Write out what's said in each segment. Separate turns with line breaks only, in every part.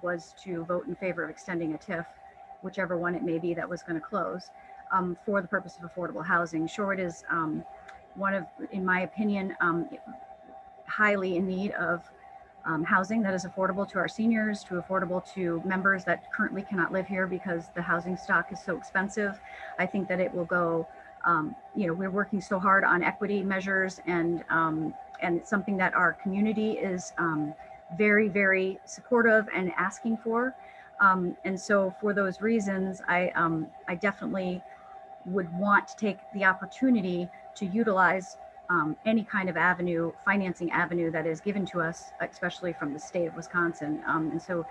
was to vote in favor of extending a TIF, whichever one it may be that was going to close, for the purpose of affordable housing. Shorewood is one of, in my opinion, highly in need of housing that is affordable to our seniors, to affordable to members that currently cannot live here because the housing stock is so expensive. I think that it will go, we're working so hard on equity measures, and it's something that our community is very, very supportive and asking for. And so for those reasons, I definitely would want to take the opportunity to utilize any kind of financing avenue that is given to us, especially from the state of Wisconsin. And so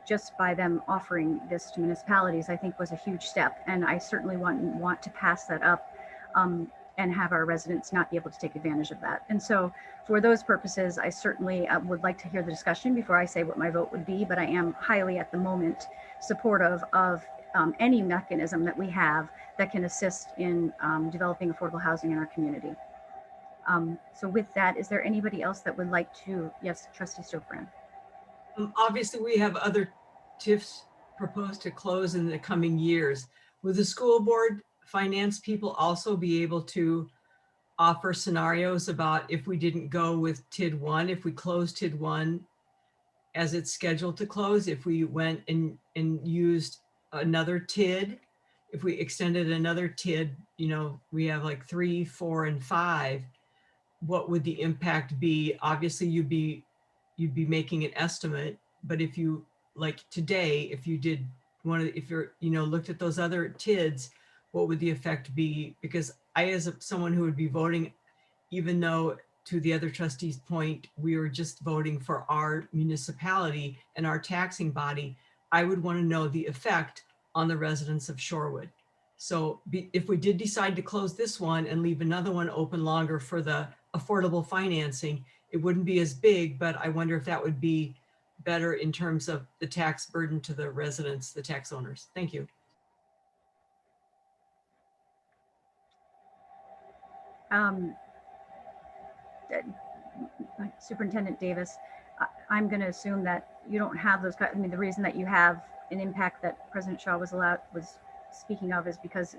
just by them offering this to municipalities, I think was a huge step. And I certainly want to pass that up and have our residents not be able to take advantage of that. And so for those purposes, I certainly would like to hear the discussion before I say what my vote would be, but I am highly at the moment supportive of any mechanism that we have that can assist in developing affordable housing in our community. So with that, is there anybody else that would like to? Yes, Trustee Stokebrand.
Obviously, we have other TIFs proposed to close in the coming years. Will the school board finance people also be able to offer scenarios about if we didn't go with TID 1, if we closed TID 1 as it's scheduled to close, if we went and used another TID, if we extended another TID, we have like 3, 4, and 5, what would the impact be? Obviously, you'd be making an estimate, but if you, like today, if you did if you're, looked at those other TIDs, what would the effect be? Because I, as someone who would be voting, even though to the other trustees' point, we were just voting for our municipality and our taxing body, I would want to know the effect on the residents of Shorewood. So if we did decide to close this one and leave another one open longer for the affordable financing, it wouldn't be as big, but I wonder if that would be better in terms of the tax burden to the residents, the tax owners. Thank you.
Superintendent Davis, I'm going to assume that you don't have those. I mean, the reason that you have an impact that President Shah was speaking of is because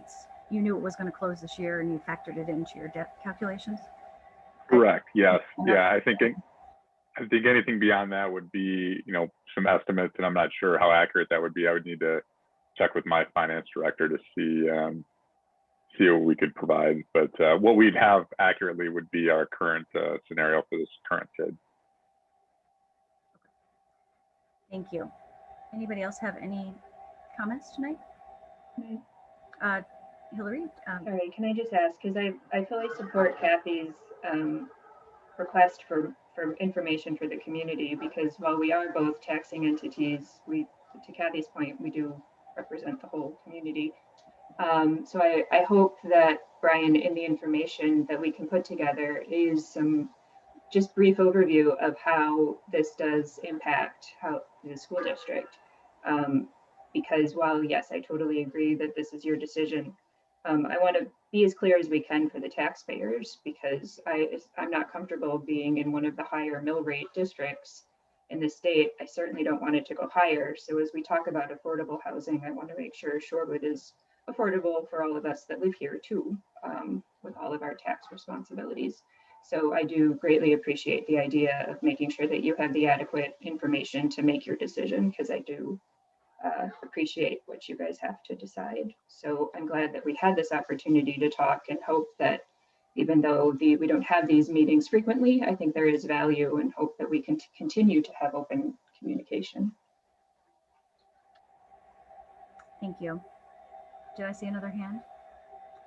you knew it was going to close this year and you factored it into your debt calculations.
Correct. Yes. Yeah. I think anything beyond that would be, some estimates, and I'm not sure how accurate that would be. I would need to check with my finance director to see what we could provide. But what we'd have accurately would be our current scenario for this current TID.
Thank you. Anybody else have any comments tonight? Hilary?
Sorry, can I just ask, because I fully support Kathy's request for information for the community, because while we are both taxing entities, to Kathy's point, we do represent the whole community. So I hope that, Bryan, in the information that we can put together is some just brief overview of how this does impact the school district. Because while, yes, I totally agree that this is your decision, I want to be as clear as we can for the taxpayers, because I'm not comfortable being in one of the higher mill rate districts in the state. I certainly don't want it to go higher. So as we talk about affordable housing, I want to make sure Shorewood is affordable for all of us that live here too, with all of our tax responsibilities. So I do greatly appreciate the idea of making sure that you have the adequate information to make your decision, because I do appreciate what you guys have to decide. So I'm glad that we had this opportunity to talk, and hope that even though we don't have these meetings frequently, I think there is value, and hope that we can continue to have open communication.
Thank you. Did I see another hand?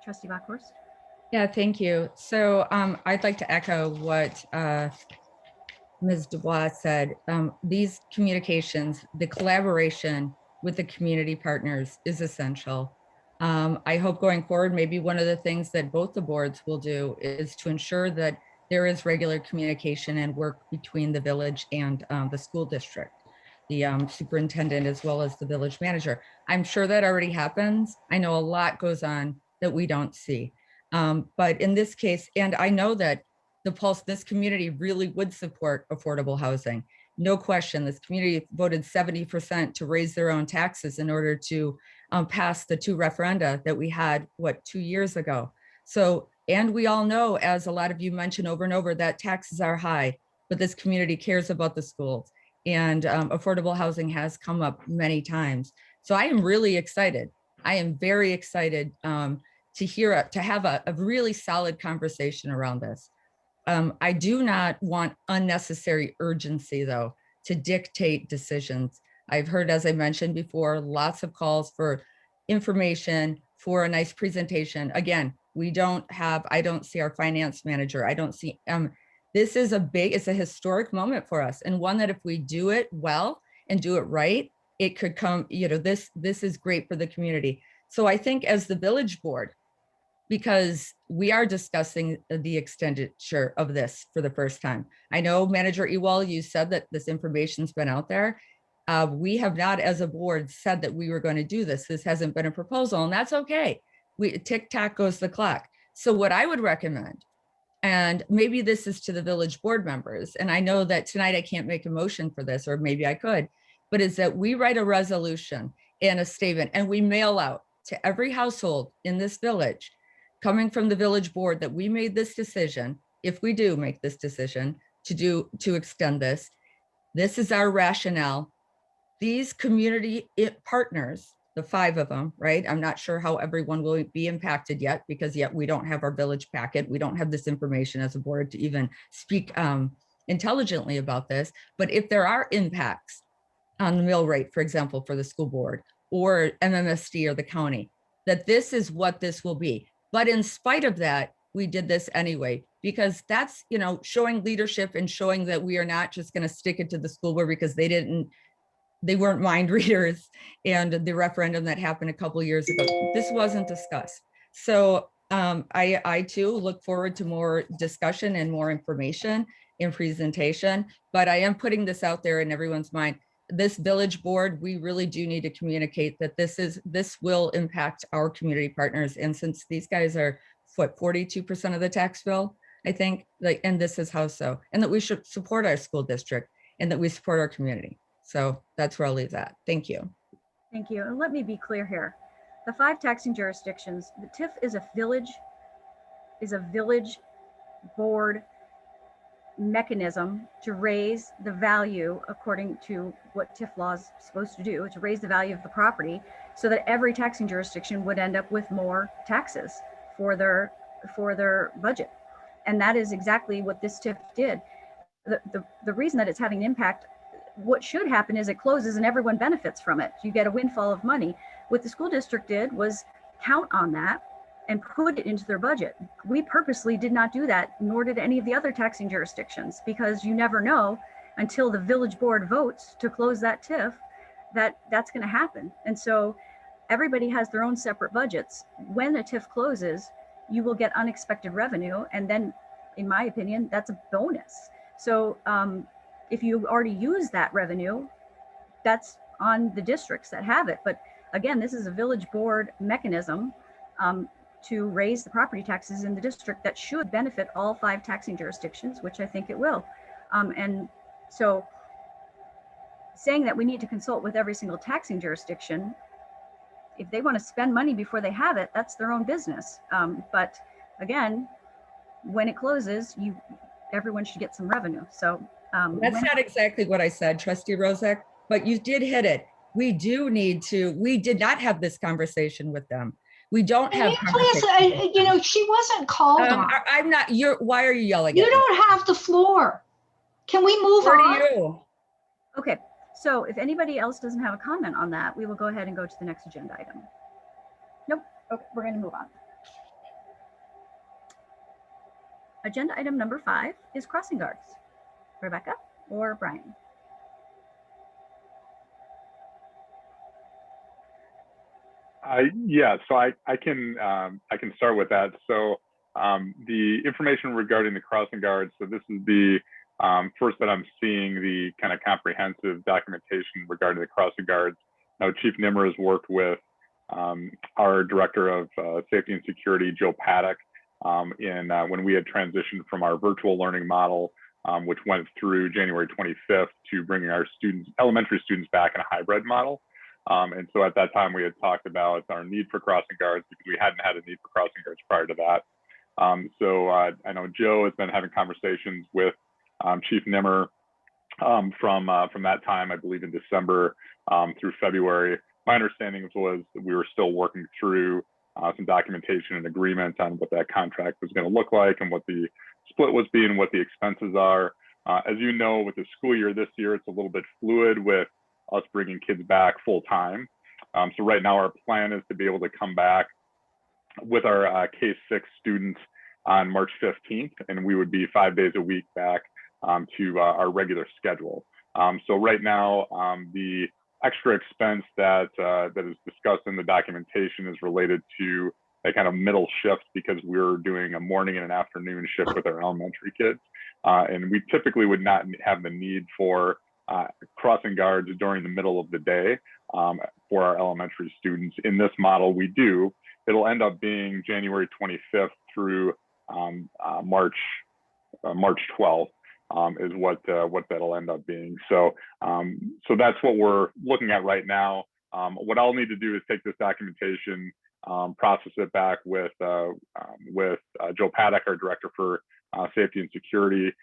Trustee Bockhorst?
Yeah, thank you. So I'd like to echo what Ms. DeBlois said. These communications, the collaboration with the community partners is essential. I hope going forward, maybe one of the things that both the boards will do is to ensure that there is regular communication and work between the village and the school district, the superintendent, as well as the village manager. I'm sure that already happens. I know a lot goes on that we don't see. But in this case, and I know that this community really would support affordable housing. no question, this community voted 70% to raise their own taxes in order to pass the 2 referenda that we had, 2 years ago. So, and we all know, as a lot of you mentioned over and over, that taxes are high, but this community cares about the schools, and affordable housing has come up many times. So I am really excited. I am very excited to have a really solid conversation around this. I do not want unnecessary urgency, though, to dictate decisions. I've heard, as I mentioned before, lots of calls for information, for a nice presentation. Again, I don't see our finance manager. I don't see, this is it's a historic moment for us, and one that if we do it well and do it right, it could come, this is great for the community. So I think as the village board, because we are discussing the expenditure of this for the first time. I know Manager Ewell, you said that this information's been out there. We have not, as a board, said that we were going to do this. This hasn't been a proposal, and that's okay. Tick-tack goes the clock. So what I would recommend, and maybe this is to the village board members, and I know that tonight I can't make a motion for this, or maybe I could, but is that we write a resolution and a statement, and we mail out to every household in this village, coming from the village board, that we made this decision, if we do make this decision to extend this. This is our rationale. These community partners, the 5 of them, right? I'm not sure how everyone will be impacted yet, because yet we don't have our village packet. We don't have this information as a board to even speak intelligently about this. But if there are impacts on the mill rate, for example, for the school board or MMSD or the county, that this is what this will be. But in spite of that, we did this anyway, because that's, showing leadership and showing that we are not just going to stick it to the school board because they weren't mind readers. And the referendum that happened a couple of years ago, this wasn't discussed. So I too look forward to more discussion and more information in presentation, but I am putting this out there in everyone's mind. This village board, we really do need to communicate that this will impact our community partners. And since these guys are 42% of the tax bill, I think, and this is how so, and that we should support our school district and that we support our community. So that's where I'll leave that. Thank you.
Thank you. And let me be clear here. The 5 taxing jurisdictions, the TIF is a village board mechanism to raise the value according to what TIF law is supposed to do, to raise the value of the property so that every taxing jurisdiction would end up with more taxes for their budget. And that is exactly what this TIF did. The reason that it's having an impact, what should happen is it closes and everyone benefits from it. You get a windfall of money. What the school district did was count on that and put it into their budget. We purposely did not do that, nor did any of the other taxing jurisdictions, because you never know until the village board votes to close that TIF that's going to happen. And so everybody has their own separate budgets. When a TIF closes, you will get unexpected revenue. And then, in my opinion, that's a bonus. So if you already use that revenue, that's on the districts that have it. But again, this is a village board mechanism to raise the property taxes in the district that should benefit all 5 taxing jurisdictions, which I think it will. And so saying that we need to consult with every single taxing jurisdiction, if they want to spend money before they have it, that's their own business. But again, when it closes, everyone should get some revenue. So
that's not exactly what I said, Trustee Rozak, but you did hit it. We did not have this conversation with them. We don't have.
Please, she wasn't called on.
I'm not. Why are you yelling?
You don't have the floor. Can we move on?
To you.
Okay. So if anybody else doesn't have a comment on that, we will go ahead and go to the next agenda item. Nope. Okay, we're going to move on. Agenda item number 5 is crossing guards. Rebecca or Brian?
Yeah, so I can start with that. So the information regarding the crossing guards. So this is the first that I'm seeing the kind of comprehensive documentation regarding the crossing guards. Now, Chief Nimmer has worked with our Director of Safety and Security, Joe Paddock, when we had transitioned from our virtual learning model which went through January 25th to bringing our elementary students back in a hybrid model. And so at that time, we had talked about our need for crossing guards because we hadn't had a need for crossing guards prior to that. So I know Joe has been having conversations with Chief Nimmer from that time, I believe in December through February. My understanding was that we were still working through some documentation and agreement on what that contract was going to look like and what the split was being, what the expenses are. As you know, with the school year this year, it's a little bit fluid with us bringing kids back full time. So right now our plan is to be able to come back with our K-6 students on March 15th, and we would be 5 days a week back to our regular schedule. So right now, the extra expense that is discussed in the documentation is related to a kind of middle shift because we're doing a morning and an afternoon shift with our elementary kids. And we typically would not have the need for crossing guards during the middle of the day for our elementary students. In this model, we do. It'll end up being January 25th through March 12th. Is what that'll end up being. So that's what we're looking at right now. What I'll need to do is take this documentation, process it back with Joe Paddock, our director for safety and security,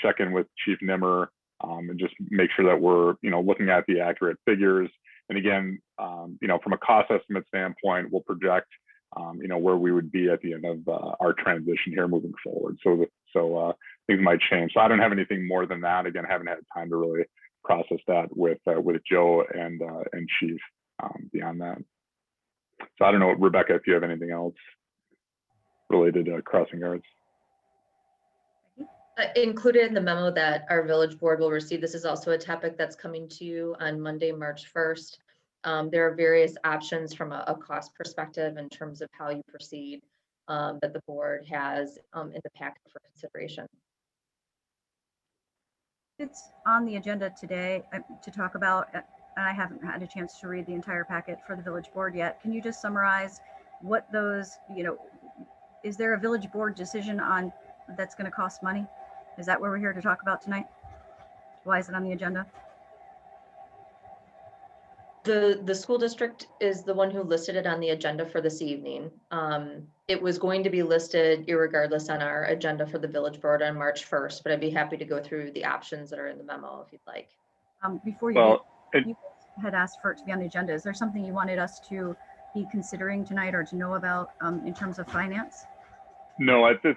check in with Chief Nimmer, and just make sure that we're looking at the accurate figures. And again, from a cost estimate standpoint, we'll project where we would be at the end of our transition here moving forward. So things might change. So I don't have anything more than that. Again, I haven't had time to really process that with Joe and Chief beyond that. So I don't know, Rebecca, if you have anything else related to crossing guards.
Included in the memo that our village board will receive, this is also a topic that's coming to you on Monday, March 1st. There are various options from a cost perspective in terms of how you proceed that the board has in the packet for consideration.
It's on the agenda today to talk about, and I haven't had a chance to read the entire packet for the village board yet. Can you just summarize what those, is there a village board decision on that's going to cost money? Is that what we're here to talk about tonight? Why is it on the agenda?
The school district is the one who listed it on the agenda for this evening. It was going to be listed irregardless on our agenda for the village board on March 1st, but I'd be happy to go through the options that are in the memo if you'd like.
Before you, you had asked for it to be on the agenda. Is there something you wanted us to be considering tonight or to know about in terms of finance?
No, at this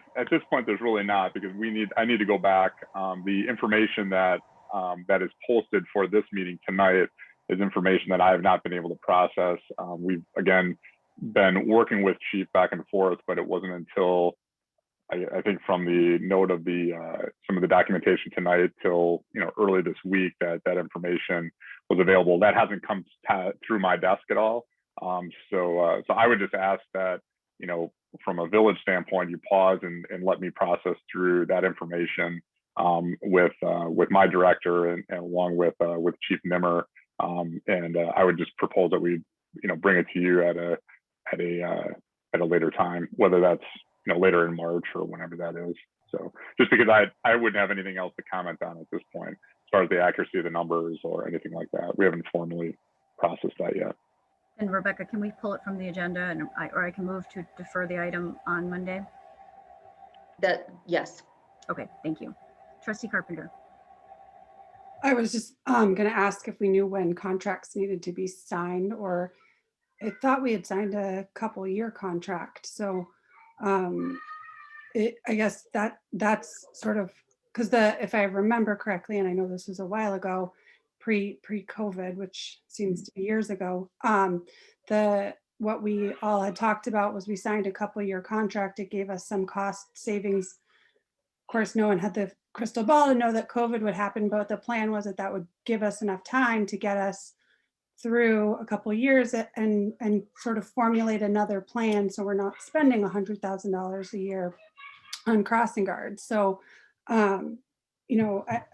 point, there's really not, because I need to go back. The information that is posted for this meeting tonight is information that I have not been able to process. We've again been working with Chief back and forth, but it wasn't until I think from the note of some of the documentation tonight till early this week that information was available. That hasn't come through my desk at all. So I would just ask that from a village standpoint, you pause and let me process through that information with my director and along with Chief Nimmer. And I would just propose that we bring it to you at a later time, whether that's later in March or whenever that is. So just because I wouldn't have anything else to comment on at this point as far as the accuracy of the numbers or anything like that. We haven't formally processed that yet.
And Rebecca, can we pull it from the agenda or I can move to defer the item on Monday?
Yes.
Okay, thank you. Trustee Carpenter.
I was just going to ask if we knew when contracts needed to be signed, or I thought we had signed a couple-year contract. So I guess that's sort of, because if I remember correctly, and I know this was a while ago, pre-COVID, which seems to be years ago, what we all had talked about was we signed a couple-year contract. It gave us some cost savings. Of course, no one had the crystal ball to know that COVID would happen, but the plan was that would give us enough time to get us through a couple of years and sort of formulate another plan, so we're not spending $100,000 a year on crossing guards. So I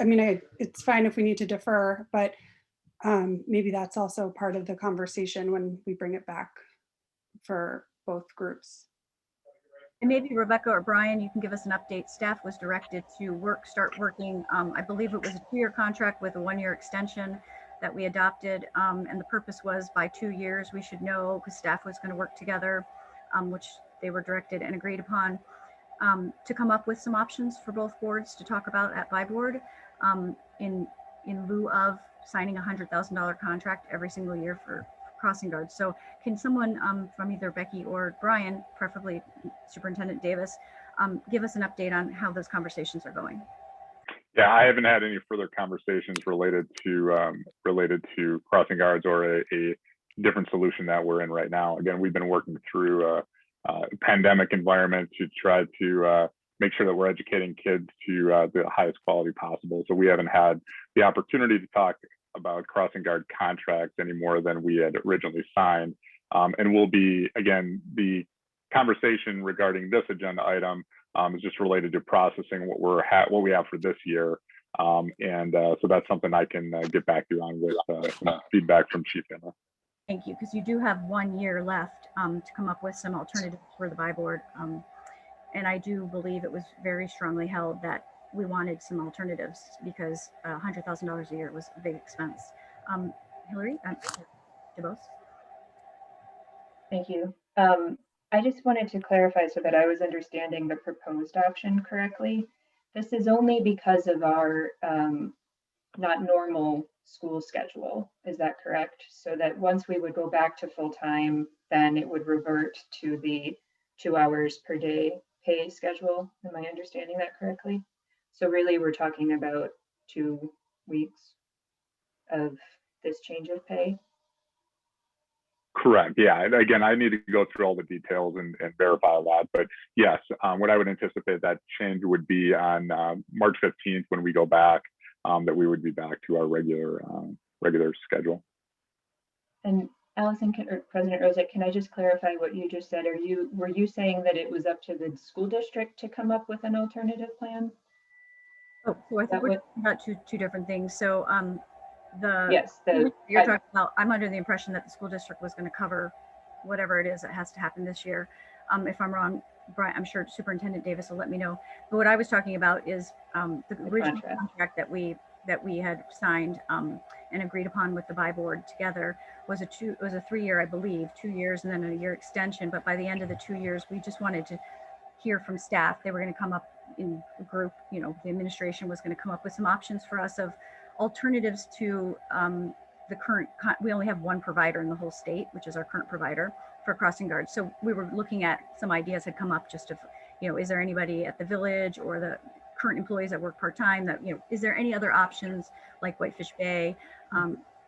mean, it's fine if we need to defer, but maybe that's also part of the conversation when we bring it back for both groups.
And maybe Rebecca or Brian, you can give us an update. Staff was directed to start working. I believe it was a 2-year contract with a 1-year extension that we adopted. And the purpose was by 2 years, we should know, because staff was going to work together, which they were directed and agreed upon, to come up with some options for both boards to talk about at by board, in lieu of signing a $100,000 contract every single year for crossing guards. So can someone from either Becky or Brian, preferably Superintendent Davis, give us an update on how those conversations are going?
Yeah, I haven't had any further conversations related to crossing guards or a different solution that we're in right now. Again, we've been working through a pandemic environment to try to make sure that we're educating kids to the highest quality possible. So we haven't had the opportunity to talk about crossing guard contracts any more than we had originally signed. And we'll be, again, the conversation regarding this agenda item is just related to processing what we have for this year. So that's something I can get back to you on with some feedback from Chief Emma.
Thank you, because you do have 1 year left to come up with some alternatives for the by board. And I do believe it was very strongly held that we wanted some alternatives because $100,000 a year was a big expense. Hilary DeBlois.
Thank you. I just wanted to clarify so that I was understanding the proposed option correctly. This is only because of our not normal school schedule. Is that correct? So that once we would go back to full time, then it would revert to the 2 hours per day pay schedule. Am I understanding that correctly? So really we're talking about 2 weeks of this change of pay.
Correct. Yeah. Again, I need to go through all the details and verify that. But yes, what I would anticipate that change would be on March 15th when we go back, that we would be back to our regular schedule.
And Allison or President Rozek, can I just clarify what you just said? Were you saying that it was up to the school district to come up with an alternative plan?
Oh, so I think we're talking about two different things. So
yes,
you're talking about, I'm under the impression that the school district was going to cover whatever it is that has to happen this year. If I'm wrong, Brian, I'm sure Superintendent Davis will let me know. But what I was talking about is the original contract that we had signed and agreed upon with the by board together was a 3-year, I believe, 2 years and then a year extension. But by the end of the 2 years, we just wanted to hear from staff. They were going to come up in a group, the administration was going to come up with some options for us of alternatives to the current, we only have one provider in the whole state, which is our current provider for crossing guards. So we were looking at some ideas had come up just of, is there anybody at the village or the current employees that work part-time that, is there any other options like Whitefish Bay,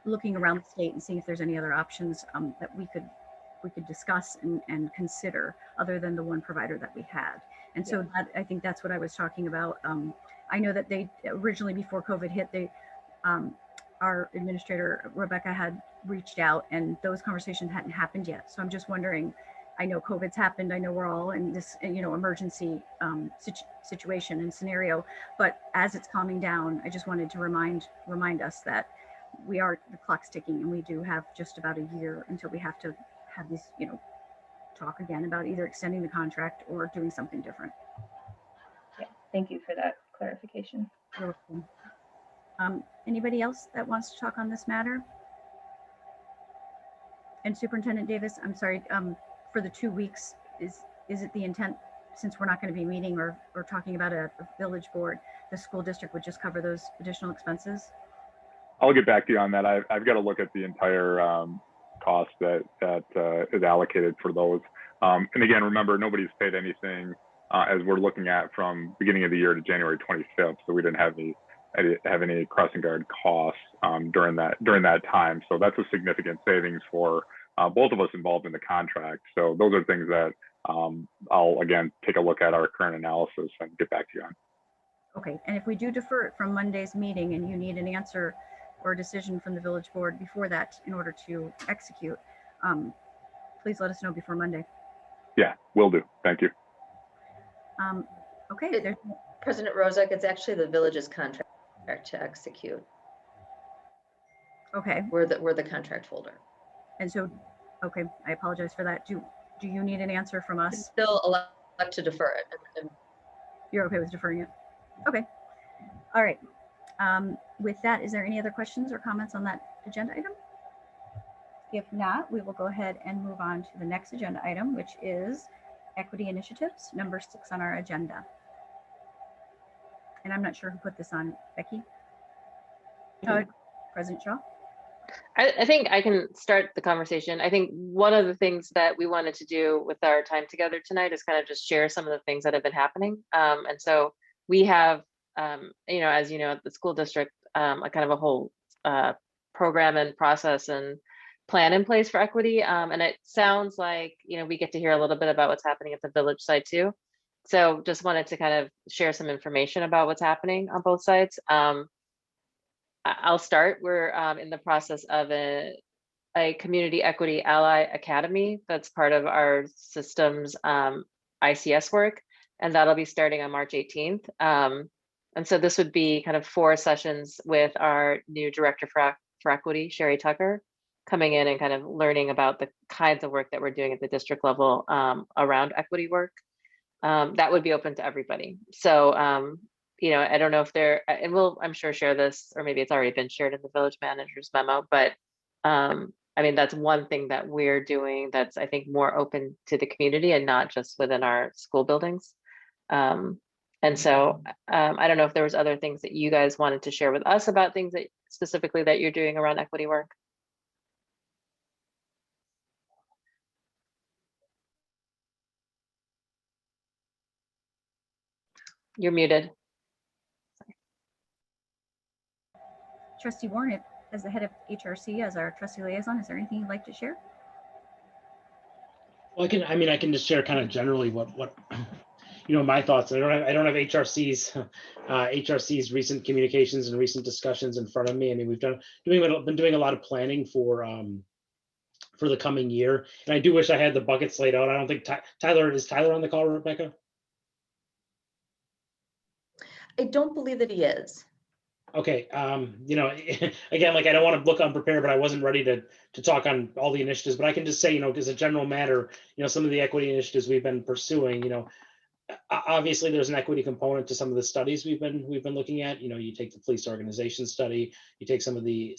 looking around the state and seeing if there's any other options that we could discuss and consider other than the one provider that we had. And so I think that's what I was talking about. I know that they originally, before COVID hit, our administrator, Rebecca, had reached out and those conversations hadn't happened yet. So I'm just wondering, I know COVID's happened. I know we're all in this, emergency situation and scenario, but as it's calming down, I just wanted to remind us that the clock's ticking and we do have just about a year until we have to have these, talk again about either extending the contract or doing something different.
Yeah, thank you for that clarification.
You're welcome. Anybody else that wants to talk on this matter? And Superintendent Davis, I'm sorry, for the 2 weeks, is it the intent, since we're not going to be meeting or talking about a village board, the school district would just cover those additional expenses?
I'll get back to you on that. I've got to look at the entire cost that is allocated for those. And again, remember, nobody's paid anything as we're looking at from beginning of the year to January 25th. So we didn't have any crossing guard costs during that time. So that's a significant savings for both of us involved in the contract. So those are things that I'll again take a look at our current analysis and get back to you on.
Okay, and if we do defer it from Monday's meeting and you need an answer or a decision from the village board before that in order to execute, please let us know before Monday.
Yeah, will do. Thank you.
Okay.
President Rozek, it's actually the village's contract to execute.
Okay.
We're the contract holder.
And so, okay, I apologize for that. Do you need an answer from us?
It's still like to defer it. And
You're okay with deferring it? Okay. All right. With that, is there any other questions or comments on that agenda item? If not, we will go ahead and move on to the next agenda item, which is equity initiatives, number 6 on our agenda. And I'm not sure who put this on, Becky? President Shaw?
I think I can start the conversation. I think one of the things that we wanted to do with our time together tonight is kind of just share some of the things that have been happening. And so we have, you know, as you know, at the school district, a kind of a whole program and process and plan in place for equity. And it sounds like, you know, we get to hear a little bit about what's happening at the village side too. So just wanted to kind of share some information about what's happening on both sides. I'll start. We're in the process of a community equity ally academy that's part of our systems ICS work, and that'll be starting on March 18th. And so this would be kind of 4 sessions with our new director for equity, Sherry Tucker, coming in and kind of learning about the kinds of work that we're doing at the district level around equity work. That would be open to everybody. So you know, I don't know if and we'll, I'm sure, share this, or maybe it's already been shared in the village manager's memo, but I mean, that's one thing that we're doing that's, I think, more open to the community and not just within our school buildings. And so I don't know if there was other things that you guys wanted to share with us about things that specifically that you're doing around equity work. You're muted.
Trustee Warren, as the head of HRC, as our trustee liaison, is there anything you'd like to share?
Well, I can just share kind of generally what you know, my thoughts. I don't have HRC's recent communications and recent discussions in front of me. I mean, we've been doing a lot of planning for the coming year, and I do wish I had the buckets laid out. I don't think is Tyler on the call, Rebecca?
I don't believe that he is.
Okay, you know, again, like, I don't want to look unprepared, but I wasn't ready to talk on all the initiatives. But I can just say, you know, as a general matter, you know, some of the equity initiatives we've been pursuing, you know, obviously there's an equity component to some of the studies we've been looking at. You know, you take the police organization study, you take some of the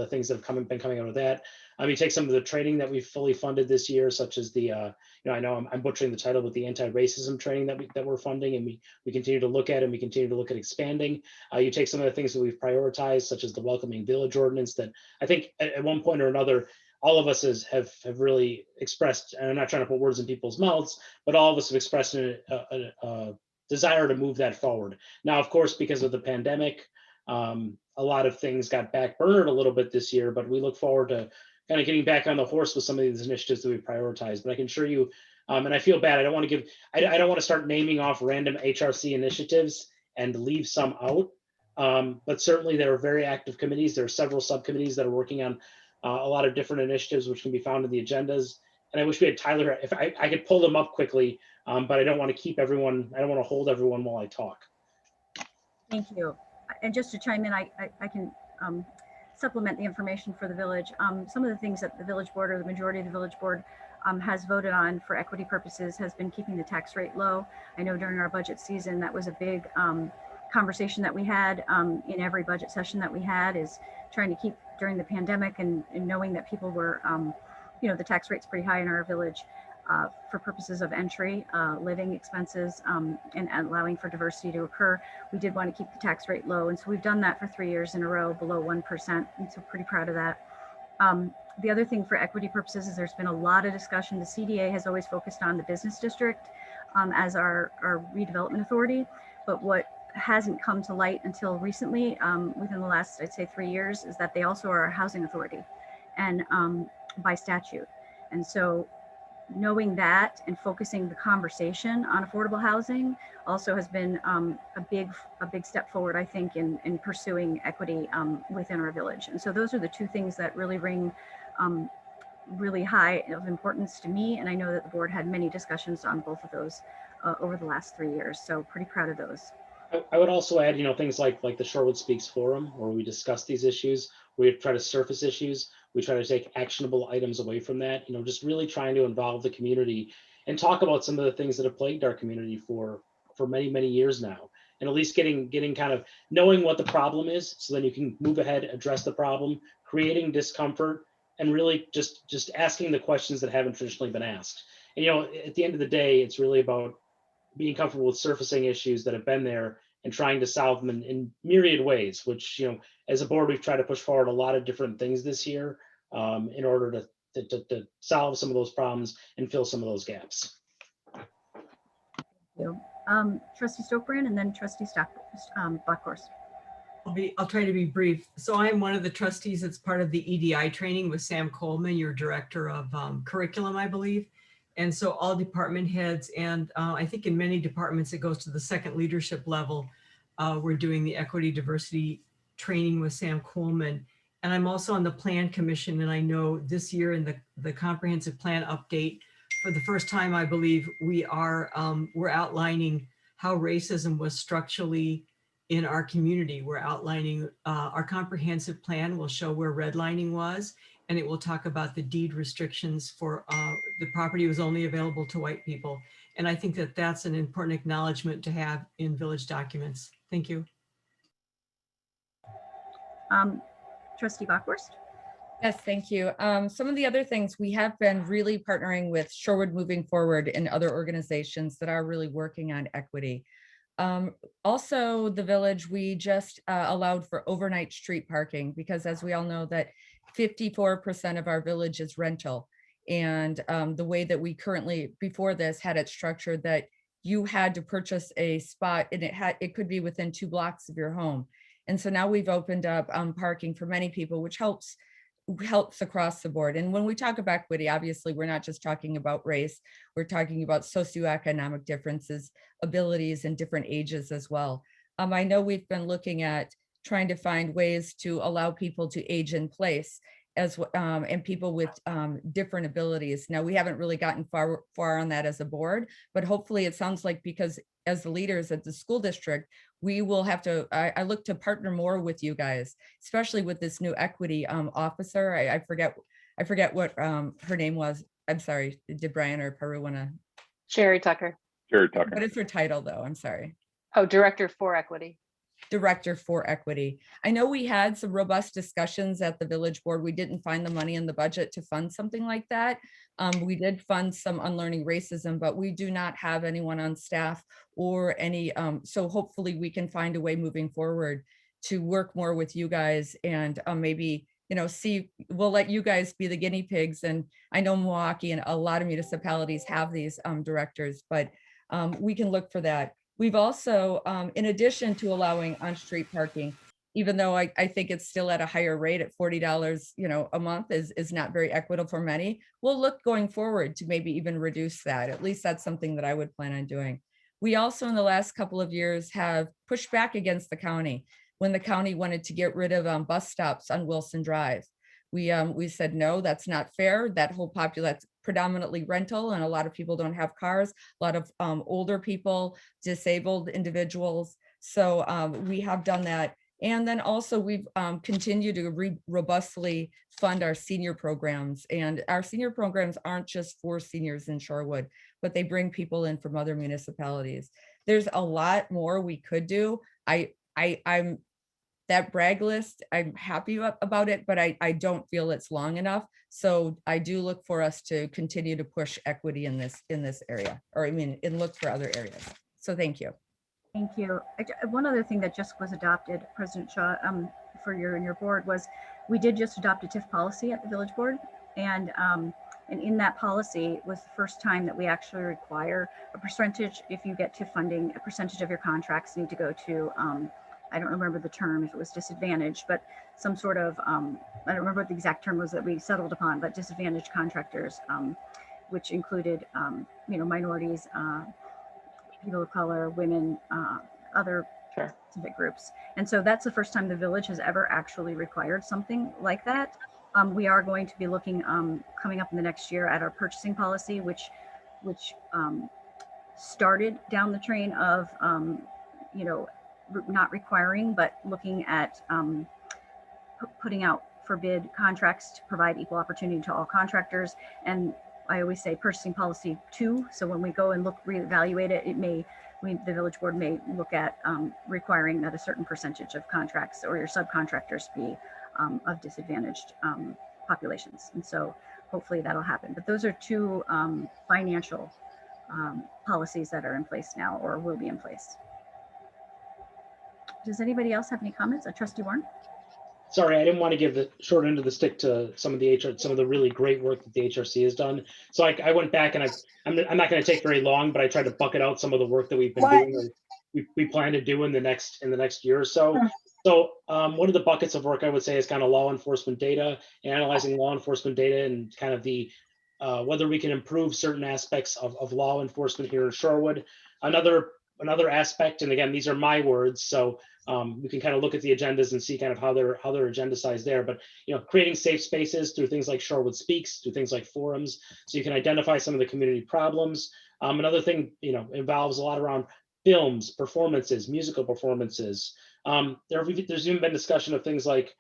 things that have been coming out of that. You take some of the training that we've fully funded this year, such as the you know, I know I'm butchering the title, but the anti-racism training that we're funding, and we continue to look at, and we continue to look at expanding. You take some of the things that we've prioritized, such as the welcoming village ordinance, that I think at one point or another, all of us have really expressed, and I'm not trying to put words in people's mouths, but all of us have expressed a desire to move that forward. Now, of course, because of the pandemic, a lot of things got backburnered a little bit this year, but we look forward to kind of getting back on the horse with some of these initiatives that we prioritize. But I can assure you, and I feel bad, I don't want to start naming off random HRC initiatives and leave some out. But certainly there are very active committees. There are several subcommittees that are working on a lot of different initiatives, which can be found in the agendas. And I wish we had Tyler, if I could pull them up quickly, but I don't want to keep everyone, I don't want to hold everyone while I talk.
Thank you. And just to chime in, I can supplement the information for the village. Some of the things that the village board, or the majority of the village board, has voted on for equity purposes has been keeping the tax rate low. I know during our budget season, that was a big conversation that we had in every budget session that we had, is trying to keep during the pandemic, and knowing that people were, you know, the tax rate's pretty high in our village for purposes of entry, living expenses, and allowing for diversity to occur. We did want to keep the tax rate low. And so we've done that for 3 years in a row, below 1%. And so pretty proud of that. The other thing for equity purposes is there's been a lot of discussion. The CDA has always focused on the business district as our redevelopment authority. But what hasn't come to light until recently, within the last, I'd say 3 years, is that they also are a housing authority, and by statute. And so knowing that and focusing the conversation on affordable housing also has been a big step forward, I think, in pursuing equity within our village. And so those are the two things that really ring really high of importance to me. And I know that the board had many discussions on both of those over the last 3 years. So pretty proud of those.
I would also add, you know, things like the Shorewood Speaks Forum, where we discuss these issues, we try to surface issues, we try to take actionable items away from that, you know, just really trying to involve the community and talk about some of the things that have plagued our community for many, many years now. And at least getting kind of knowing what the problem is, so then you can move ahead, address the problem, creating discomfort, and really just asking the questions that haven't traditionally been asked. And, you know, at the end of the day, it's really about being comfortable with surfacing issues that have been there and trying to solve them in myriad ways, which, you know, as a board, we've tried to push forward a lot of different things this year in order to solve some of those problems and fill some of those gaps.
Thank you. Trustee Stokebrand and then Trustee Bockhorst.
I'll try to be brief. So I'm one of the trustees that's part of the EDI training with Sam Coleman, your director of curriculum, I believe. And so all department heads, and I think in many departments, it goes to the second leadership level. We're doing the equity diversity training with Sam Coleman. And I'm also on the plan commission. And I know this year in the comprehensive plan update, for the first time, I believe we're outlining how racism was structurally in our community. We're outlining our comprehensive plan will show where redlining was, and it will talk about the deed restrictions for the property was only available to white people. And I think that that's an important acknowledgement to have in village documents. Thank you.
Trustee Bockhorst.
Yes, thank you. Some of the other things, we have been really partnering with Shorewood Moving Forward and other organizations that are really working on equity. Also, the village, we just allowed for overnight street parking because, as we all know, that 54% of our village is rental. And the way that we currently, before this, had it structured that you had to purchase a spot and it could be within 2 blocks of your home. And so now we've opened up parking for many people, which helps across the board. And when we talk about equity, obviously, we're not just talking about race, we're talking about socioeconomic differences, abilities, and different ages as well. I know we've been looking at trying to find ways to allow people to age in place and people with different abilities. Now, we haven't really gotten far on that as a board, but hopefully it sounds like, because as the leaders at the school district, we will have to, I look to partner more with you guys, especially with this new equity officer. I forget what her name was. I'm sorry, did Bryan or Paru want to?
Sherry Tucker.
Sherry Tucker.
What is her title though? I'm sorry.
Oh, Director for Equity.
Director for Equity. I know we had some robust discussions at the village board. We didn't find the money in the budget to fund something like that. We did fund some Unlearning Racism, but we do not have anyone on staff or any, so hopefully we can find a way moving forward to work more with you guys and maybe, you know, see, we'll let you guys be the guinea pigs. And I know Milwaukee and a lot of municipalities have these directors, but we can look for that. We've also, in addition to allowing on-street parking, even though I think it's still at a higher rate at $40, you know, a month is not very equitable for many. We'll look going forward to maybe even reduce that. At least that's something that I would plan on doing. We also, in the last couple of years, have pushed back against the county when the county wanted to get rid of bus stops on Wilson Drive. We said, no, that's not fair. That whole populace, predominantly rental, and a lot of people don't have cars, a lot of older people, disabled individuals. So we have done that. And then also we've continued to robustly fund our senior programs. And our senior programs aren't just for seniors in Shorewood, but they bring people in from other municipalities. There's a lot more we could do. I'm that brag list, I'm happy about it, but I don't feel it's long enough. So I do look for us to continue to push equity in this area, or I mean, and look for other areas. So thank you.
Thank you. One other thing that just was adopted, President Shaw, for your board, was we did just adopt a TIF policy at the village board, and in that policy was the first time that we actually require a percentage. If you get TIF funding, a percentage of your contracts need to go to I don't remember the term, if it was disadvantaged, but some sort of, I don't remember what the exact term was that we settled upon, but disadvantaged contractors, which included, you know, minorities, people of color, women, other specific groups. And so that's the first time the village has ever actually required something like that. We are going to be looking, coming up in the next year, at our purchasing policy, which started down the train of, you know, not requiring, but looking at putting out for bid contracts to provide equal opportunity to all contractors. And I always say purchasing policy 2. So when we go and reevaluate it, the village board may look at requiring that a certain percentage of contracts or your subcontractors be of disadvantaged populations. And so hopefully that'll happen. But those are 2 financial policies that are in place now or will be in place. Does anybody else have any comments? Trustee Warren?
Sorry, I didn't want to give the short end of the stick to some of the really great work that the HRC has done. So I went back and I'm not going to take very long, but I tried to bucket out some of the work that we've been doing or we plan to do in the next year or so. So one of the buckets of work I would say is kind of law enforcement data, analyzing law enforcement data and kind of the whether we can improve certain aspects of law enforcement here in Shorewood. Another aspect, and again, these are my words, so we can kind of look at the agendas and see kind of how they're agendized there. But creating safe spaces through things like Shorewood Speaks, through things like forums, so you can identify some of the community problems. Another thing involves a lot around films, performances, musical performances. There's even been discussion of things like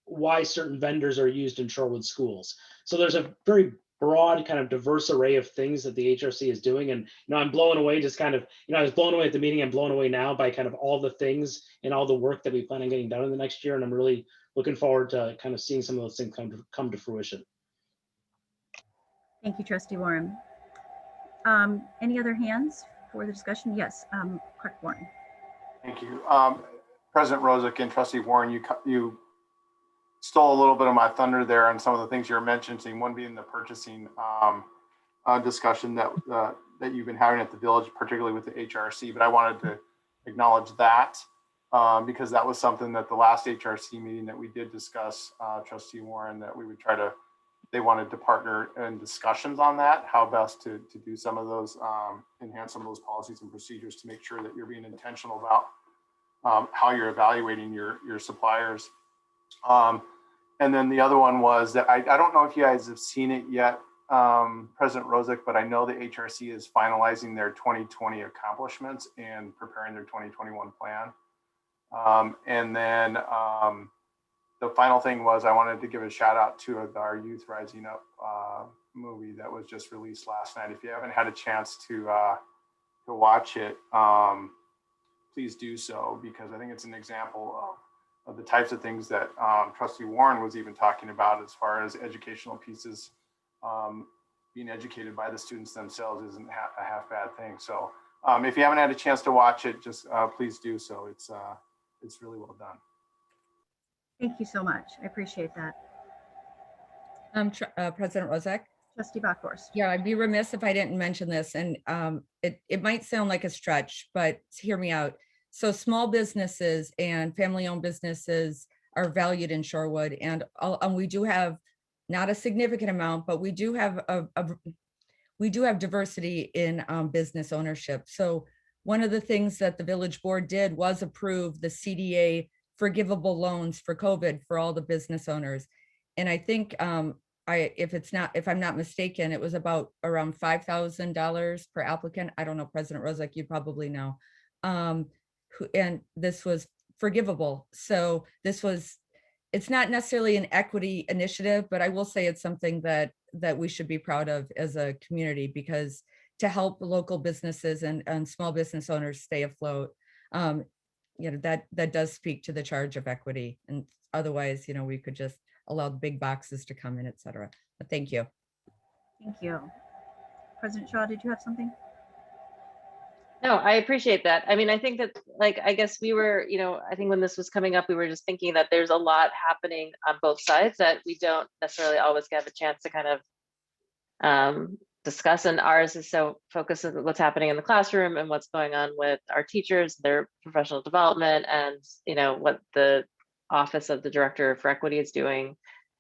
why certain vendors are used in Shorewood schools. So there's a very broad kind of diverse array of things that the HRC is doing. And, I'm blown away just kind of, I was blown away at the meeting. I'm blown away now by kind of all the things and all the work that we plan on getting done in the next year. And I'm really looking forward to kind of seeing some of those things come to fruition.
Thank you, Trustee Warren. Any other hands for the discussion? Yes, Clarke Warren.
Thank you. President Rosick and Trustee Warren, you stole a little bit of my thunder there on some of the things you were mentioning, one being the purchasing discussion that you've been having at the village, particularly with the HRC, but I wanted to acknowledge that because that was something that the last HRC meeting that we did discuss, Trustee Warren, that we would they wanted to partner in discussions on that, how best to do some of those, enhance some of those policies and procedures to make sure that you're being intentional about how you're evaluating your suppliers. And then the other one was that I don't know if you guys have seen it yet, President Rosick, but I know the HRC is finalizing their 2020 accomplishments and preparing their 2021 plan. And then the final thing was I wanted to give a shout out to our Youth Rising Up movie that was just released last night. If you haven't had a chance to watch it, please do so, because I think it's an example of the types of things that Trustee Warren was even talking about as far as educational pieces. Being educated by the students themselves isn't a half bad thing. So if you haven't had a chance to watch it, just please do so. It's really well done.
Thank you so much. I appreciate that.
President Rosick?
Trustee Bockhorst.
Yeah, I'd be remiss if I didn't mention this, and it might sound like a stretch, but hear me out. So small businesses and family-owned businesses are valued in Shorewood, and we do have not a significant amount, but we do have diversity in business ownership. So one of the things that the village board did was approve the CDA forgivable loans for COVID for all the business owners, and I think if I'm not mistaken, it was about around $5,000 per applicant. I don't know, President Rosick, you probably know. And this was forgivable. So it's not necessarily an equity initiative, but I will say it's something that we should be proud of as a community, because to help local businesses and small business owners stay afloat, that does speak to the charge of equity. And otherwise, we could just allow the big boxes to come in, et cetera. But thank you.
Thank you. President Shaw, did you have something?
No, I appreciate that. I mean, I think that, I guess we were, I think when this was coming up, we were just thinking that there's a lot happening on both sides that we don't necessarily always get a chance to kind of discuss. And ours is so focused on what's happening in the classroom and what's going on with our teachers, their professional development, and, what the Office of the Director for Equity is doing.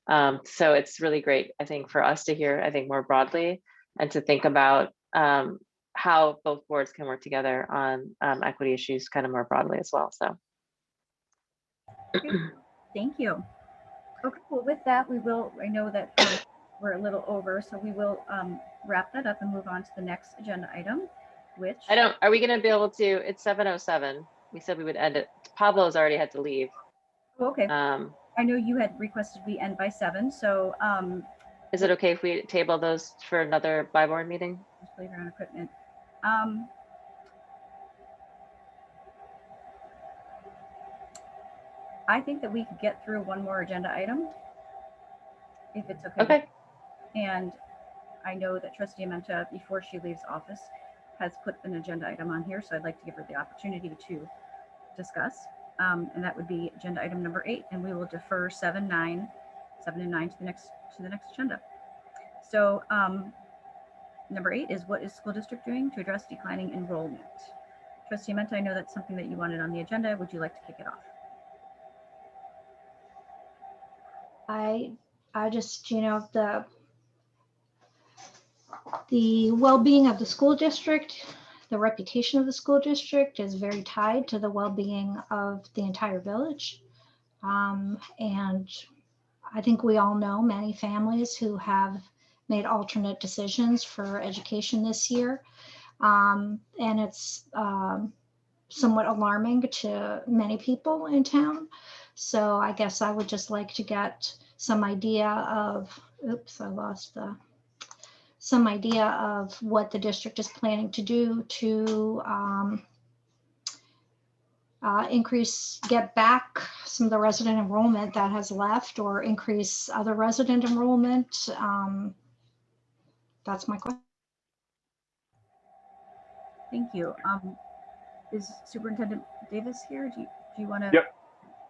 So it's really great, I think, for us to hear, I think, more broadly, and to think about how both boards can work together on equity issues kind of more broadly as well. So
okay. Thank you. Okay, well, with that, I know that we're a little over, so we will wrap that up and move on to the next agenda item, which
are we going to be able to? It's 7:07. We said we would end it. Pablo's already had to leave.
Okay. I know you had requested we end by 7, so
Is it okay if we table those for another by-board meeting?
Playground equipment. I think that we could get through one more agenda item, if it's okay.
Okay.
And I know that Trustee Amenta, before she leaves office, has put an agenda item on here, so I'd like to give her the opportunity to discuss. And that would be agenda item number 8, and we will defer 7 and 9 to the next agenda. So number 8 is, what is school district doing to address declining enrollment? Trustee Amenta, I know that's something that you wanted on the agenda. Would you like to kick it off?
I just, the well-being of the school district, the reputation of the school district is very tied to the well-being of the entire village. And I think we all know many families who have made alternate decisions for education this year. And it's somewhat alarming to many people in town. So I guess I would just like to get some idea of, some idea of what the district is planning to do to get back some of the resident enrollment that has left, or increase other resident enrollment. That's my question.
Thank you. Is Superintendent Davis here? Do you want to?
Yep.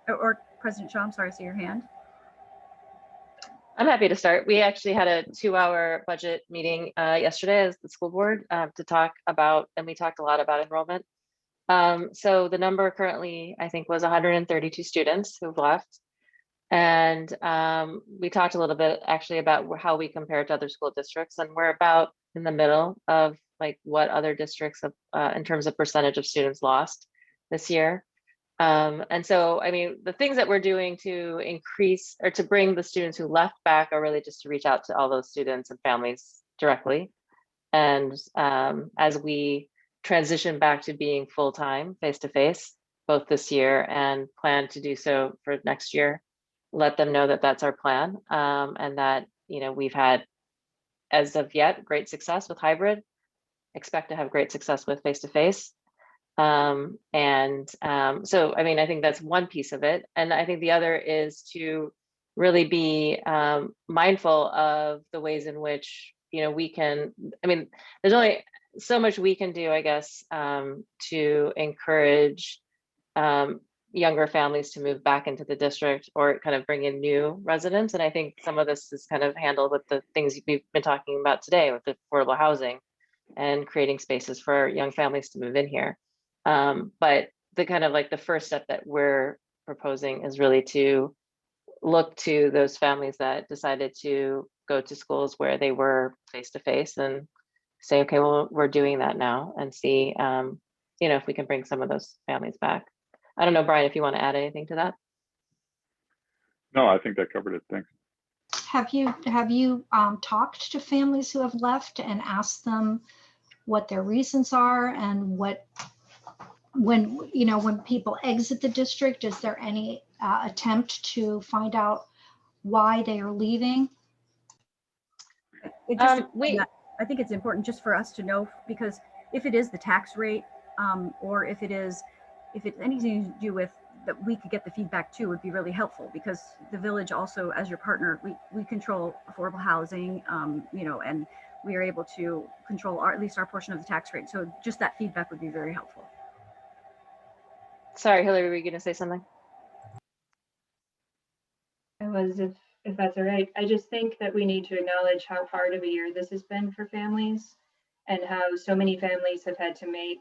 Or President Shaw, I'm sorry, I see your hand.
I'm happy to start. We actually had a 2-hour budget meeting yesterday as the school board to talk about, and we talked a lot about enrollment. So the number currently, I think, was 132 students who've left. And we talked a little bit actually about how we compare to other school districts, and we're about in the middle of like what other districts have in terms of percentage of students lost this year. And so, I mean, the things that we're doing to increase or to bring the students who left back are really just to reach out to all those students and families directly. And as we transition back to being full-time face-to-face, both this year and plan to do so for next year, let them know that that's our plan, and that, we've had, as of yet, great success with hybrid, expect to have great success with face-to-face. So, I mean, I think that's one piece of it. And I think the other is to really be mindful of the ways in which, we can, I mean, there's only so much we can do, I guess, to encourage younger families to move back into the district or kind of bring in new residents. And I think some of this is kind of handled with the things we've been talking about today with the affordable housing and creating spaces for young families to move in here. But the kind of like the first step that we're proposing is really to look to those families that decided to go to schools where they were face-to-face and say, okay, well, we're doing that now, and see, if we can bring some of those families back. I don't know, Bryan, if you want to add anything to that.
No, I think that covered it. Thanks.
Have you talked to families who have left and asked them what their reasons are, and when people exit the district, is there any attempt to find out why they are leaving?
I think it's important just for us to know, because if it is the tax rate, or if it's anything to do with that, we could get the feedback too, would be really helpful, because the village also, as your partner, we control affordable housing, and we are able to control at least our portion of the tax rate. So just that feedback would be very helpful.
Sorry, Hilary, were you going to say something?
I was, if that's all right. I just think that we need to acknowledge how hard of a year this has been for families, and how so many families have had to make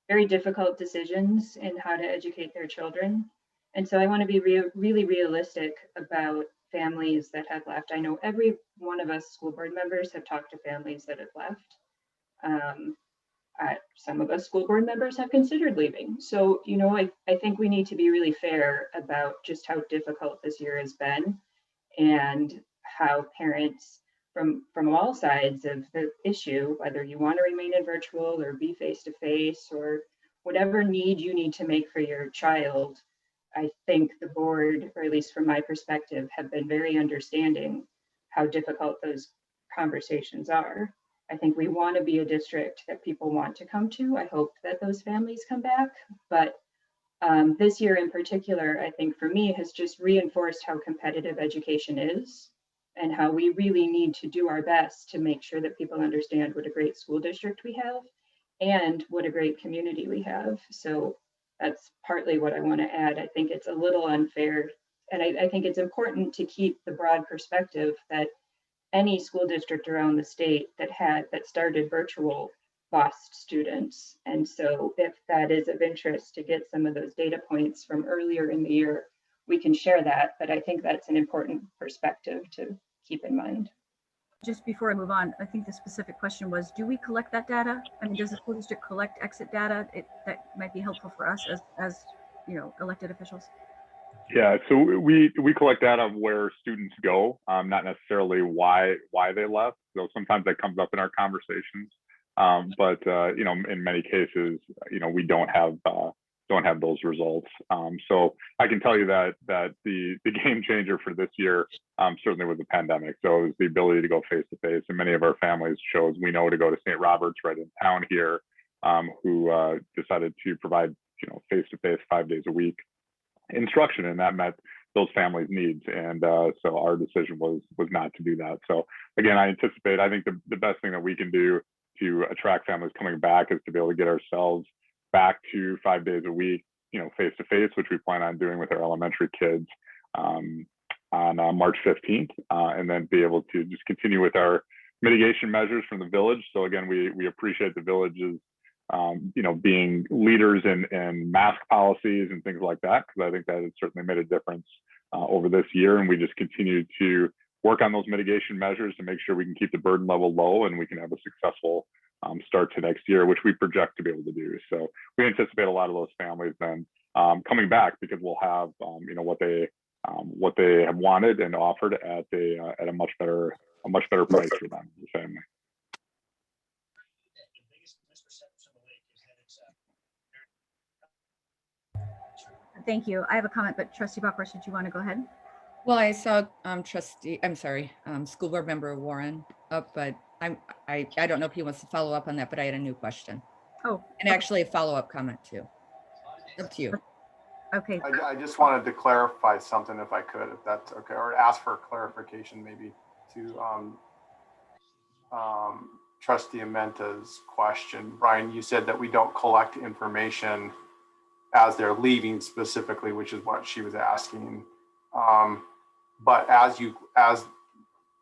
very difficult decisions in how to educate their children. And so I want to be really realistic about families that have left. I know every one of us school board members have talked to families that have left. Some of us school board members have considered leaving. So, I think we need to be really fair about just how difficult this year has been, and how parents from all sides of the issue, whether you want to remain in virtual or be face-to-face, or whatever need you need to make for your child, I think the board, or at least from my perspective, have been very understanding how difficult those conversations are. I think we want to be a district that people want to come to. I hope that those families come back, but this year in particular, I think for me has just reinforced how competitive education is and how we really need to do our best to make sure that people understand what a great school district we have and what a great community we have. So that's partly what I want to add. I think it's a little unfair, and I think it's important to keep the broad perspective that any school district around the state that started virtual lost students. And so if that is of interest to get some of those data points from earlier in the year, we can share that. But I think that's an important perspective to keep in mind.
Just before I move on, I think the specific question was, do we collect that data? I mean, does the school district collect exit data? That might be helpful for us as elected officials.
Yeah, so we collect data of where students go, not necessarily why they left. So sometimes that comes up in our conversations, but in many cases, we don't have those results. So I can tell you that the game changer for this year certainly was the pandemic. So it was the ability to go face to face, and many of our families chose we know to go to St. Robert's right in town here, who decided to provide face to face 5 days a week instruction, and that met those families' needs. And so our decision was not to do that. So again, I think the best thing that we can do to attract families coming back is to be able to get ourselves back to 5 days a week, face to face, which we plan on doing with our elementary kids on March 15th, and then be able to just continue with our mitigation measures from the village. So again, we appreciate the village's being leaders in mask policies and things like that, because I think that has certainly made a difference over this year. And we just continue to work on those mitigation measures to make sure we can keep the burden level low and we can have a successful start to next year, which we project to be able to do. So we anticipate a lot of those families then coming back, because we'll have what they have wanted and offered at a much better price for them, the family.
Thank you. I have a comment, but Trustee Bockhorst, did you want to go ahead?
Well, I saw School Board Member Warren up, but I don't know if he wants to follow up on that, but I had a new question.
Oh,
and actually a follow-up comment too. Up to you.
Okay.
I just wanted to clarify something if I could, if that's okay, or ask for clarification maybe to Trustee Amenta's question. Bryan, you said that we don't collect information as they're leaving specifically, which is what she was asking. But as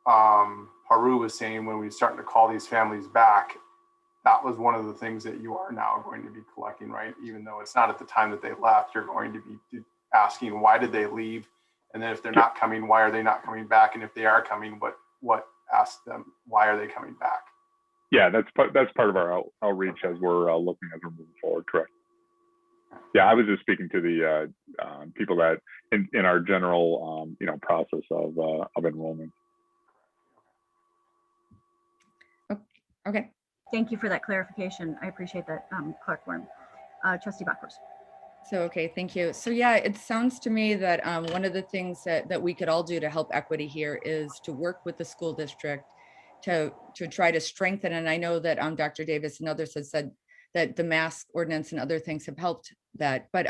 Paru was saying, when we started to call these families back, that was one of the things that you are now going to be collecting, right? Even though it's not at the time that they left, you're going to be asking, why did they leave? And then if they're not coming, why are they not coming back? And if they are coming, what ask them, why are they coming back?
Yeah, that's part of our outreach as we're moving forward, correct? Yeah, I was just speaking to the people that in our general process of enrollment.
Okay.
Thank you for that clarification. I appreciate that, Clarke Warren. Trustee Bockhorst.
So, okay, thank you. So yeah, it sounds to me that one of the things that we could all do to help equity here is to work with the school district to try to strengthen. And I know that Dr. Davis and others have said that the mask ordinance and other things have helped that, but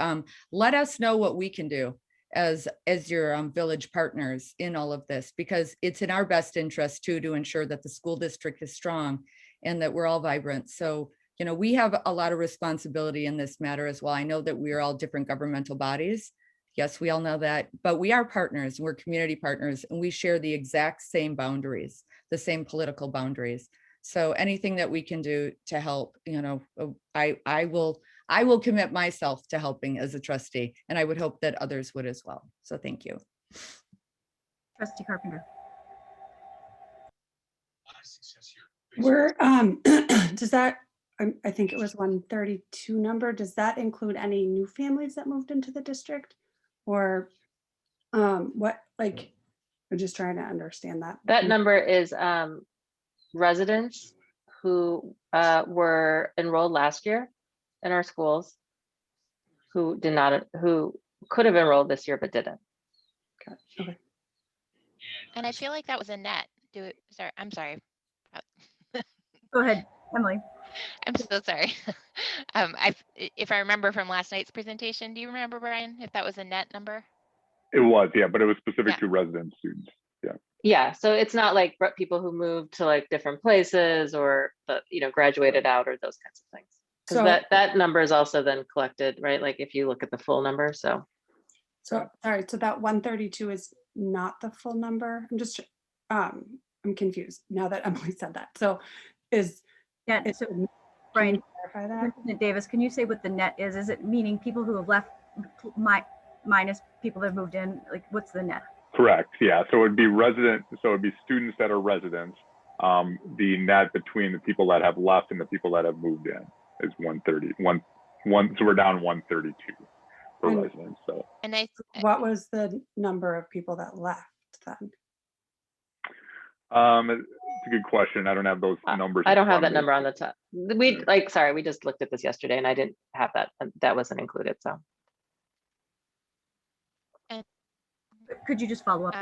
let us know what we can do as your village partners in all of this, because it's in our best interest too to ensure that the school district is strong and that we're all vibrant. So, we have a lot of responsibility in this matter as well. I know that we are all different governmental bodies. Yes, we all know that, but we are partners, we're community partners, and we share the exact same boundaries, the same political boundaries. So anything that we can do to help, I will commit myself to helping as a trustee, and I would hope that others would as well. So thank you.
Trustee Carpenter.
We're, does that, I think it was 132 number, does that include any new families that moved into the district? Or what, like, I'm just trying to understand that.
That number is residents who were enrolled last year in our schools who could have enrolled this year but didn't.
Okay.
And I feel like that was a net. Sorry, I'm sorry.
Go ahead, Emily.
I'm so sorry. If I remember from last night's presentation, do you remember, Brian, if that was a net number?
It was, yeah, but it was specific
Yeah.
to resident students. Yeah.
Yeah, so it's not like people who moved to like different places or graduated out or those kinds of things. Because
So,
that number is also then collected, right? Like if you look at the full number, so.
sorry, so that 132 is not the full number? I'm just, I'm confused now that Emily said that. So
Yeah,
is,
so
can
Brian,
you clarify that?
President Davis, can you say what the net is? Is it meaning people who have left minus people that have moved in? Like, what's the net?
Correct. Yeah. So it'd be students that are residents. The net between the people that have left and the people that have moved in is 130. So we're down 132 for
And-
residents. So.
And
What was the number of people that left then?
It's a good question. I don't have those numbers.
I don't
in
have
front
that
of me.
number on the top. We just looked at this yesterday and I didn't have that. That wasn't included, so.
Could you just follow up?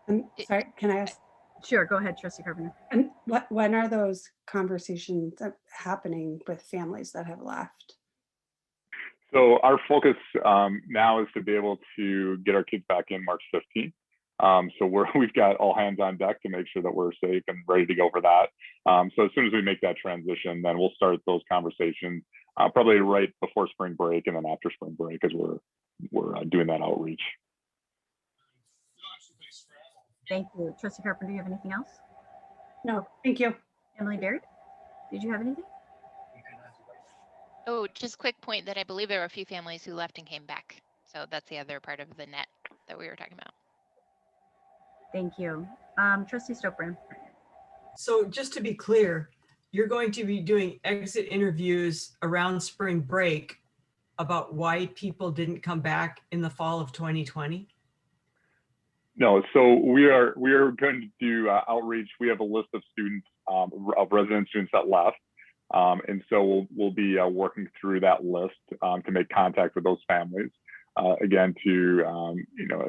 And sorry, can I ask?
Sure, go ahead, Trustee Carpenter.
And when are those conversations happening with families that have left?
So our focus now is to be able to get our kids back in March 15th. So we've got all hands on deck to make sure that we're safe and ready to go for that. So as soon as we make that transition, then we'll start those conversations probably right before spring break and then after spring break as we're doing that outreach.
Thank you. Trustee Carpenter, do you have anything else?
No, thank you.
Emily Baird, did you have anything?
Oh, just quick point that I believe there were a few families who left and came back. So that's the other part of the net that we were talking about.
Thank you. Trustee Stokebrand.
So just to be clear, you're going to be doing exit interviews around spring break about why people didn't come back in the fall of 2020?
No, so we are going to do outreach. We have a list of students, of resident students that left. And so we'll be working through that list to make contact with those families. Again, to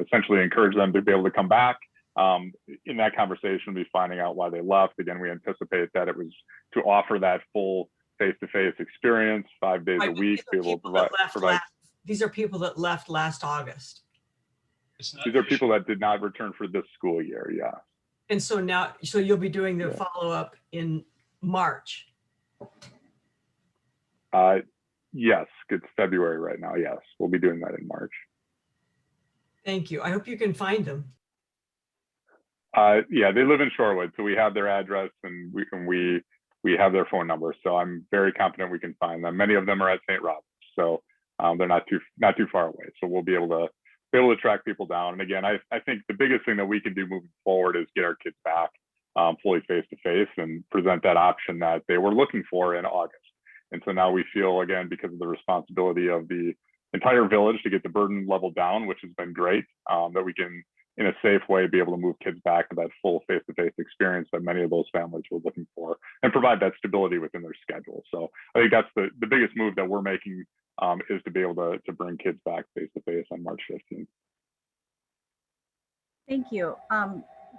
essentially encourage them to be able to come back. In that conversation, we'll be finding out why they left. Again, we anticipate that it was to offer that full face-to-face experience, 5 days a week, be able to provide.
These are people that left last August.
These are people that did not return for this school year, yeah.
And so now, so you'll be doing the follow-up in March.
Yes, it's February right now. Yes, we'll be doing that in March.
Thank you. I hope you can find them.
Yeah, they live in Shorewood, so we have their address and we have their phone number. So I'm very confident we can find them. Many of them are at St. Robert, so they're not too far away. So we'll be able to track people down. And again, I think the biggest thing that we can do moving forward is get our kids back fully face-to-face and present that option that they were looking for in August. And so now we feel, again, because of the responsibility of the entire village to get the burden level down, which has been great, that we can, in a safe way, be able to move kids back to that full face-to-face experience that many of those families were looking for and provide that stability within their schedule. So I think that's the biggest move that we're making is to be able to bring kids back face-to-face on March 15th.
Thank you.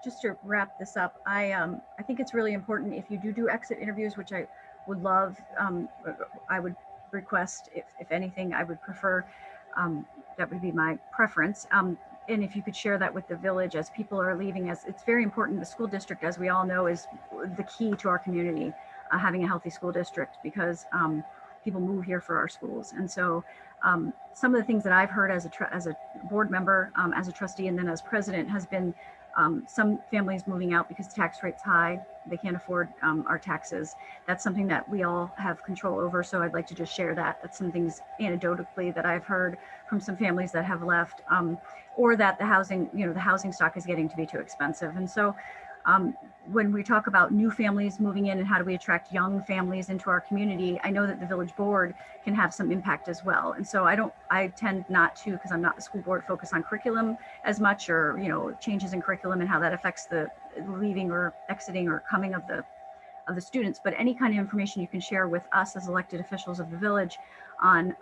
Just to wrap this up, I think it's really important if you do exit interviews, which I would love, I would request, if anything, I would prefer, that would be my preference. And if you could share that with the village as people are leaving, as it's very important. The school district, as we all know, is the key to our community, having a healthy school district, because people move here for our schools. And so some of the things that I've heard as a board member, as a trustee, and then as president, has been some families moving out because the tax rate's high. They can't afford our taxes. That's something that we all have control over. So I'd like to just share that. That's some things anecdotally that I've heard from some families that have left, or that the housing stock is getting to be too expensive. And so when we talk about new families moving in and how do we attract young families into our community, I know that the village board can have some impact as well. And so I tend not to, because I'm not the school board, focus on curriculum as much, or changes in curriculum and how that affects the leaving or exiting or coming of the students. But any kind of information you can share with us as elected officials of the village on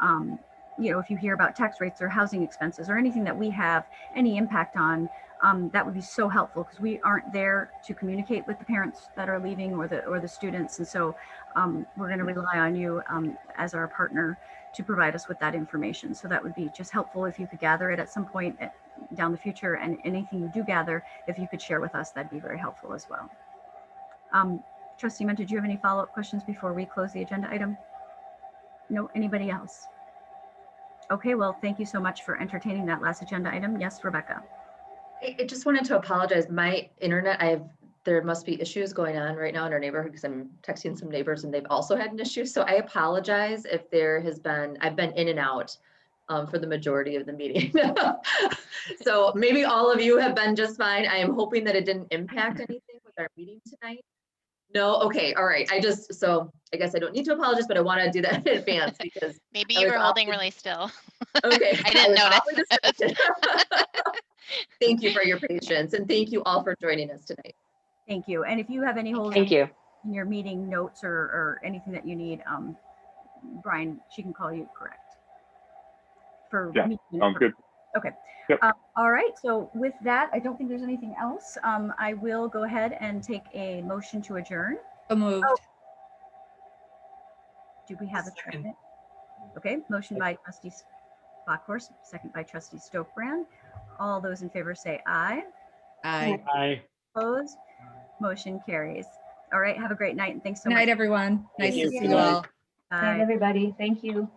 if you hear about tax rates or housing expenses or anything that we have any impact on, that would be so helpful because we aren't there to communicate with the parents that are leaving or the students. And so we're going to rely on you as our partner to provide us with that information. So that would be just helpful if you could gather it at some point down the future, and anything you do gather, if you could share with us, that'd be very helpful as well. Trustee Amenta, did you have any follow-up questions before we close the agenda item? No, anybody else? Okay, well, thank you so much for entertaining that last agenda item. Yes, Rebecca.
I just wanted to apologize. My internet, there must be issues going on right now in our neighborhood because I'm texting some neighbors and they've also had an issue. So I apologize if I've been in and out for the majority of the meeting. So maybe all of you have been just fine. I am hoping that it didn't impact anything with our meeting tonight. No, okay, all right. So I guess I don't need to apologize, but I want to do that in advance because
maybe you were holding really still.
Okay.
I didn't notice.
Thank you for your patience, and thank you all for joining us tonight.
Thank you. And if you have any holes
Thank you.
in your meeting notes or anything that you need, Bryan, she can call you, correct?
Yeah, sounds good.
Okay.
Yep.
All right. So with that, I don't think there's anything else. I will go ahead and take a motion to adjourn.
So moved.
Oh. Do we have a second? Okay. Motion by Trustee Bockhorst, second by Trustee Stokebrand. All those in favor say aye.
Aye.
Aye.
Opposed? Motion carries. All right. Have a great night and thanks so
Good
much.
night, everyone. Nice
Thank
to
you.
see you all.
Bye,
Bye.
everybody. Thank you.